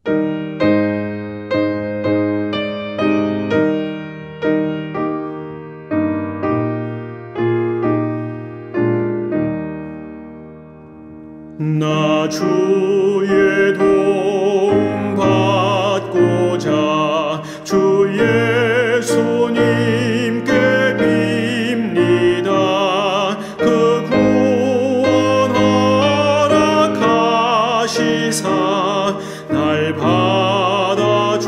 나 주의 도움 받고자 주 예수님께 빕니다. 그 구원 허락하시사 날 받아주소서.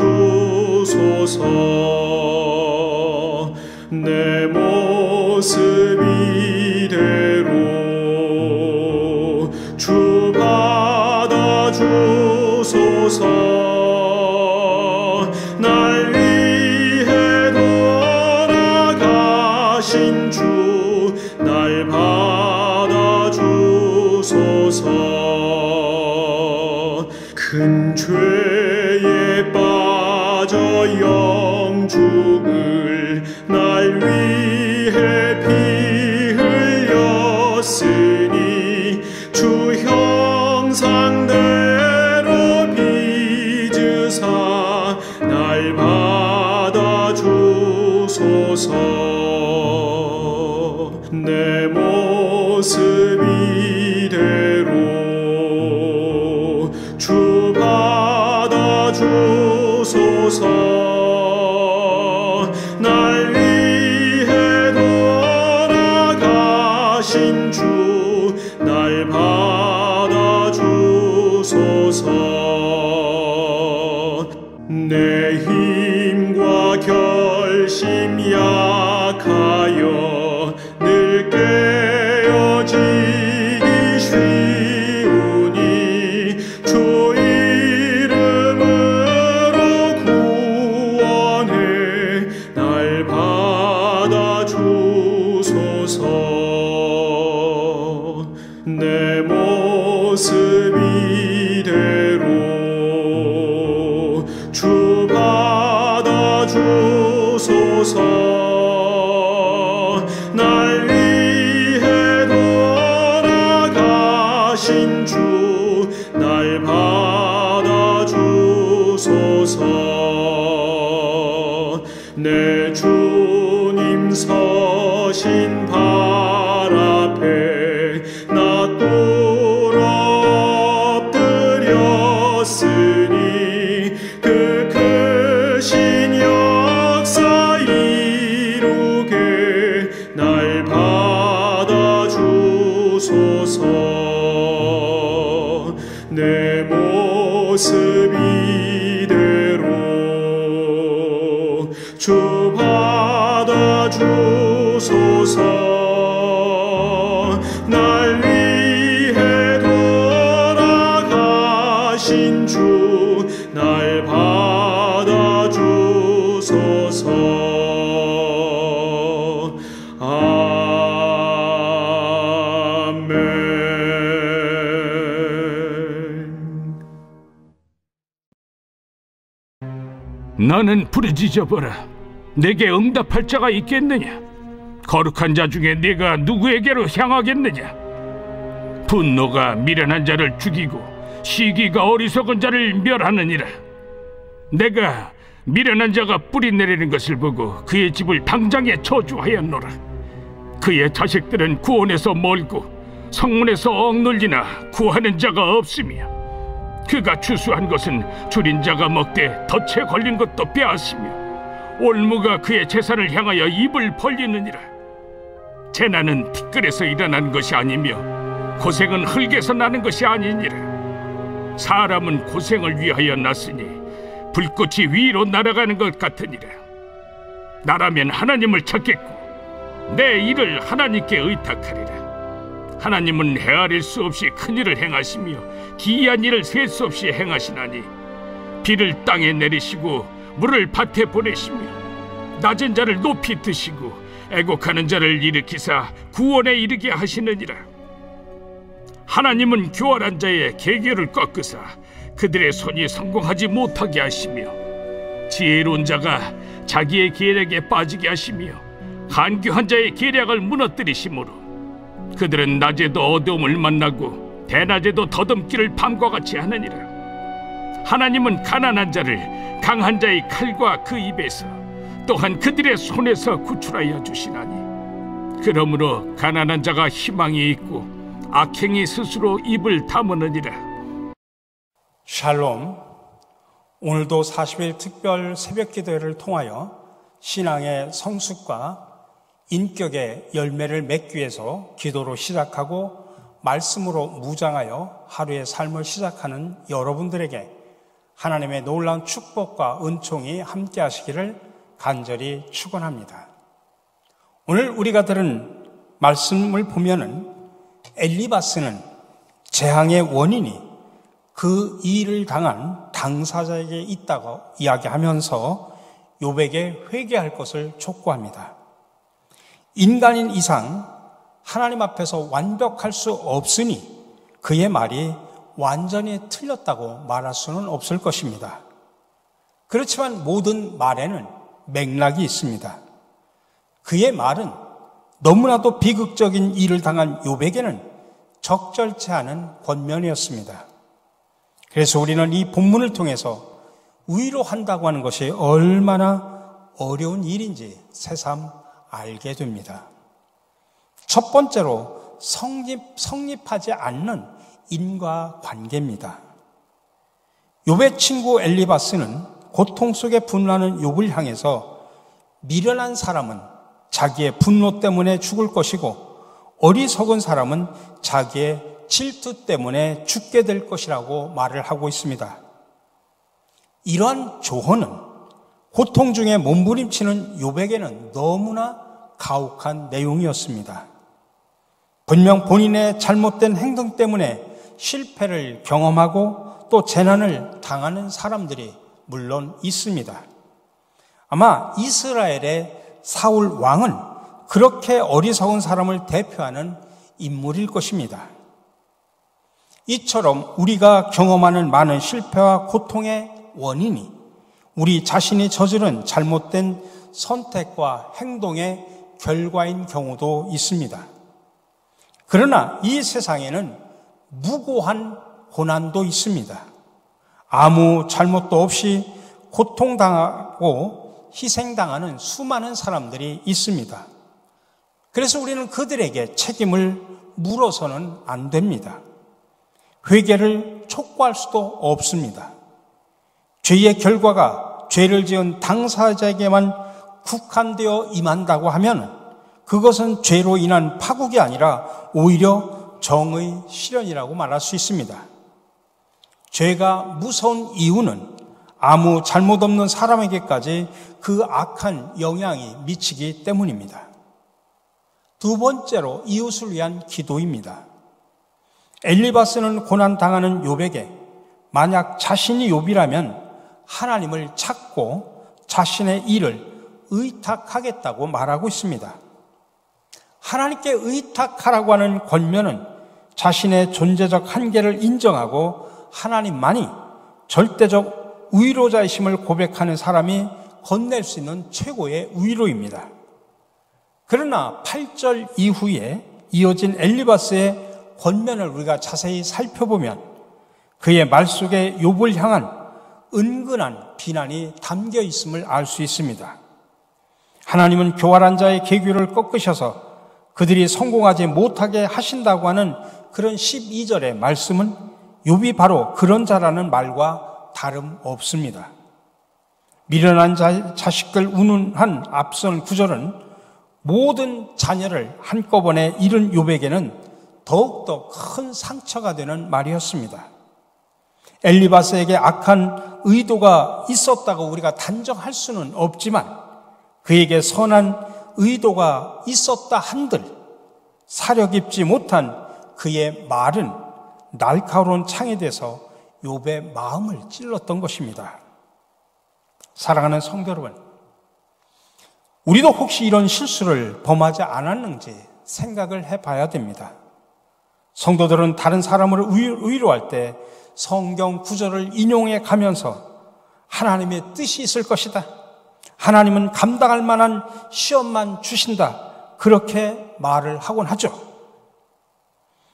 내 모습 이대로 주 받아주소서. 날 위해 돌아가신 주 날 받아주소서. 큰 죄에 빠져 영죽을 날 위해 피 흘렸으니 주 형상대로 빚으사 날 받아주소서. 내 모습 이대로 주 받아주소서. 날 위해 돌아가신 주 날 받아주소서. 내 힘과 결심 약하여 늘 깨어지기 쉬우니 주 이름으로 구원해 날 받아주소서. 내 모습 이대로 주 받아주소서. 날 위해 돌아가신 주 날 받아주소서. 내 주님 서신 발 앞에 나 꿇어 엎드렸으니 그 크신 역사 이루게 날 받아주소서. 내 모습 이대로 주 받아주소서. 날 위해 돌아가신 주 날 받아주소서. 아멘. 나는 부르짖어보라. 내게 응답할 자가 있겠느냐? 거룩한 자 중에 네가 누구에게로 향하겠느냐? 분노가 미련한 자를 죽이고 시기가 어리석은 자를 멸하느니라. 내가 미련한 자가 뿌리 내리는 것을 보고 그의 집을 당장에 저주하였노라. 그의 자식들은 구원에서 멀고 성문에서 억눌리나 구하는 자가 없으며 그가 추수한 것은 줄인 자가 먹되 덫에 걸린 것도 빼앗으며 올무가 그의 재산을 향하여 입을 벌리느니라. 재난은 티끌에서 일어난 것이 아니며 고생은 흙에서 나는 것이 아니니라. 사람은 고생을 위하여 났으니 불꽃이 위로 날아가는 것 같으니라. 나라면 하나님을 찾겠고 내 일을 하나님께 의탁하리라. 하나님은 헤아릴 수 없이 큰 일을 행하시며 기이한 일을 셀 수 없이 행하시나니 비를 땅에 내리시고 물을 밭에 보내시며 낮은 자를 높이 드시고 애곡하는 자를 일으키사 구원에 이르게 하시느니라. 하나님은 교활한 자의 계계를 꺾으사 그들의 손이 성공하지 못하게 하시며 지혜로운 자가 자기의 계략에 빠지게 하시며 간교한 자의 계략을 무너뜨리시므로 그들은 낮에도 어두움을 만나고 대낮에도 더듬기를 밤과 같이 하느니라. 하나님은 가난한 자를 강한 자의 칼과 그 입에서 또한 그들의 손에서 구출하여 주시나니 그러므로 가난한 자가 희망이 있고 악행이 스스로 입을 다무느니라. 샬롬. 오늘도 40일 특별 새벽기도회를 통하여 신앙의 성숙과 인격의 열매를 맺기 위해서 기도로 시작하고 말씀으로 무장하여 하루의 삶을 시작하는 여러분들에게 하나님의 놀라운 축복과 은총이 함께 하시기를 간절히 축원합니다. 오늘 우리가 들은 말씀을 보면은 엘리바스는 재앙의 원인이 그 일을 당한 당사자에게 있다고 이야기하면서 욥에게 회개할 것을 촉구합니다. 인간인 이상 하나님 앞에서 완벽할 수 없으니 그의 말이 완전히 틀렸다고 말할 수는 없을 것입니다. 그렇지만 모든 말에는 맥락이 있습니다. 그의 말은 너무나도 비극적인 일을 당한 욥에게는 적절치 않은 권면이었습니다. 그래서 우리는 이 본문을 통해서 위로한다고 하는 것이 얼마나 어려운 일인지 새삼 알게 됩니다. 첫 번째로 성립하지 않는 인과관계입니다. 욥의 친구 엘리바스는 고통 속에 분노하는 욥을 향해서 미련한 사람은 자기의 분노 때문에 죽을 것이고 어리석은 사람은 자기의 질투 때문에 죽게 될 것이라고 말을 하고 있습니다. 이러한 조언은 고통 중에 몸부림치는 욥에게는 너무나 가혹한 내용이었습니다. 분명 본인의 잘못된 행동 때문에 실패를 경험하고 또 재난을 당하는 사람들이 물론 있습니다. 아마 이스라엘의 사울 왕은 그렇게 어리석은 사람을 대표하는 인물일 것입니다. 이처럼 우리가 경험하는 많은 실패와 고통의 원인이 우리 자신이 저지른 잘못된 선택과 행동의 결과인 경우도 있습니다. 그러나 이 세상에는 무고한 고난도 있습니다. 아무 잘못도 없이 고통당하고 희생당하는 수많은 사람들이 있습니다. 그래서 우리는 그들에게 책임을 물어서는 안 됩니다. 회개를 촉구할 수도 없습니다. 죄의 결과가 죄를 지은 당사자에게만 국한되어 임한다고 하면 그것은 죄로 인한 파국이 아니라 오히려 정의 실현이라고 말할 수 있습니다. 죄가 무서운 이유는 아무 잘못 없는 사람에게까지 그 악한 영향이 미치기 때문입니다. 두 번째로 이웃을 위한 기도입니다. 엘리바스는 고난당하는 욥에게 만약 자신이 욥이라면 하나님을 찾고 자신의 일을 의탁하겠다고 말하고 있습니다. 하나님께 의탁하라고 하는 권면은 자신의 존재적 한계를 인정하고 하나님만이 절대적 위로자이심을 고백하는 사람이 건넬 수 있는 최고의 위로입니다. 그러나 8절 이후에 이어진 엘리바스의 권면을 우리가 자세히 살펴보면 그의 말 속에 욥을 향한 은근한 비난이 담겨 있음을 알 수 있습니다. 하나님은 교활한 자의 계교를 꺾으셔서 그들이 성공하지 못하게 하신다고 하는 그런 12절의 말씀은 욥이 바로 그런 자라는 말과 다름없습니다. 미련한 자식들 운운한 앞선 구절은 모든 자녀를 한꺼번에 잃은 욥에게는 더욱더 큰 상처가 되는 말이었습니다. 엘리바스에게 악한 의도가 있었다고 우리가 단정할 수는 없지만 그에게 선한 의도가 있었다 한들 사려 깊지 못한 그의 말은 날카로운 창에 대해서 욥의 마음을 찔렀던 것입니다. 사랑하는 성도 여러분, 우리도 혹시 이런 실수를 범하지 않았는지 생각을 해봐야 됩니다. 성도들은 다른 사람을 위로할 때 성경 구절을 인용해 가면서 하나님의 뜻이 있을 것이다, 하나님은 감당할 만한 시험만 주신다, 그렇게 말을 하곤 하죠.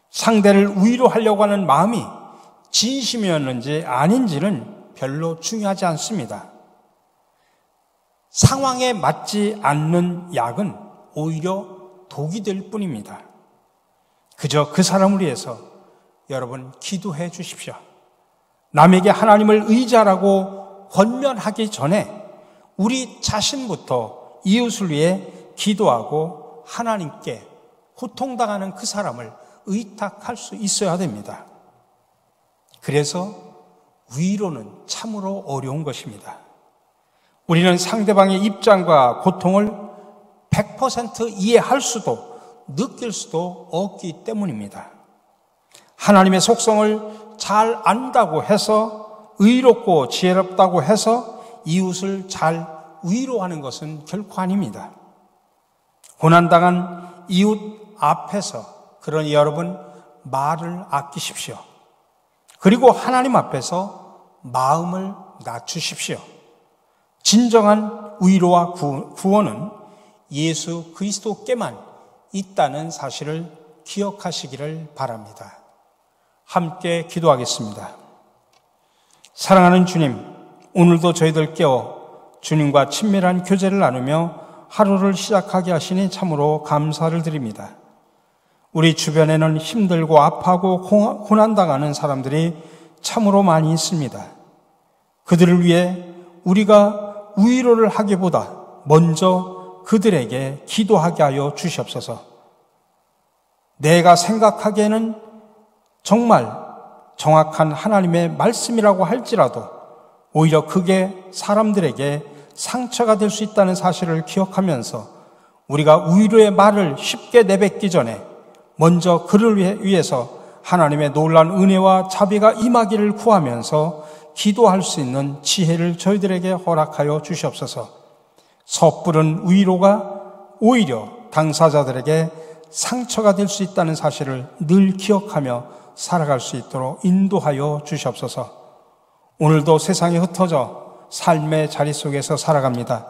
상대를 위로하려고 하는 마음이 진심이었는지 아닌지는 별로 중요하지 않습니다. 상황에 맞지 않는 약은 오히려 독이 될 뿐입니다. 그저 그 사람을 위해서 여러분 기도해 주십시오. 남에게 하나님을 의지하라고 권면하기 전에 우리 자신부터 이웃을 위해 기도하고 하나님께 고통당하는 그 사람을 의탁할 수 있어야 됩니다. 그래서 위로는 참으로 어려운 것입니다. 우리는 상대방의 입장과 고통을 100% 이해할 수도 느낄 수도 없기 때문입니다. 하나님의 속성을 잘 안다고 해서, 의롭고 지혜롭다고 해서 이웃을 잘 위로하는 것은 결코 아닙니다. 고난당한 이웃 앞에서 그러니 여러분 말을 아끼십시오. 그리고 하나님 앞에서 마음을 낮추십시오. 진정한 위로와 구원은 예수 그리스도께만 있다는 사실을 기억하시기를 바랍니다. 함께 기도하겠습니다. 사랑하는 주님, 오늘도 저희들 깨워 주님과 친밀한 교제를 나누며 하루를 시작하게 하시니 참으로 감사를 드립니다. 우리 주변에는 힘들고 아파하고 고난당하는 사람들이 참으로 많이 있습니다. 그들을 위해 우리가 위로를 하기보다 먼저 그들에게 기도하게 하여 주시옵소서. 내가 생각하기에는 정말 정확한 하나님의 말씀이라고 할지라도 오히려 그게 사람들에게 상처가 될 수 있다는 사실을 기억하면서 우리가 위로의 말을 쉽게 내뱉기 전에 먼저 그를 위해서 하나님의 놀라운 은혜와 자비가 임하기를 구하면서 기도할 수 있는 지혜를 저희들에게 허락하여 주시옵소서. 섣부른 위로가 오히려 당사자들에게 상처가 될 수 있다는 사실을 늘 기억하며 살아갈 수 있도록 인도하여 주시옵소서. 오늘도 세상에 흩어져 삶의 자리 속에서 살아갑니다.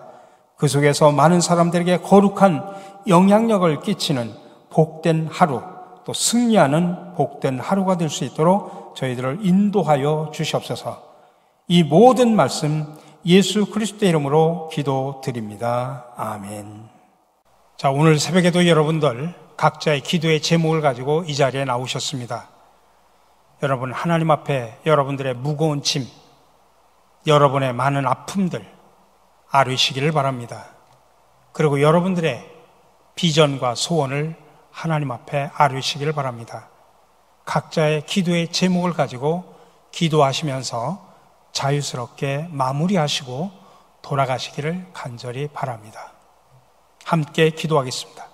그 속에서 많은 사람들에게 거룩한 영향력을 끼치는 복된 하루, 또 승리하는 복된 하루가 될 수 있도록 저희들을 인도하여 주시옵소서. 이 모든 말씀 예수 그리스도의 이름으로 기도드립니다. 아멘. 자, 오늘 새벽에도 여러분들 각자의 기도의 제목을 가지고 이 자리에 나오셨습니다. 여러분, 하나님 앞에 여러분들의 무거운 짐, 여러분의 많은 아픔들 아뢰시기를 바랍니다. 그리고 여러분들의 비전과 소원을 하나님 앞에 아뢰시기를 바랍니다. 각자의 기도의 제목을 가지고 기도하시면서 자유스럽게 마무리하시고 돌아가시기를 간절히 바랍니다. 함께 기도하겠습니다.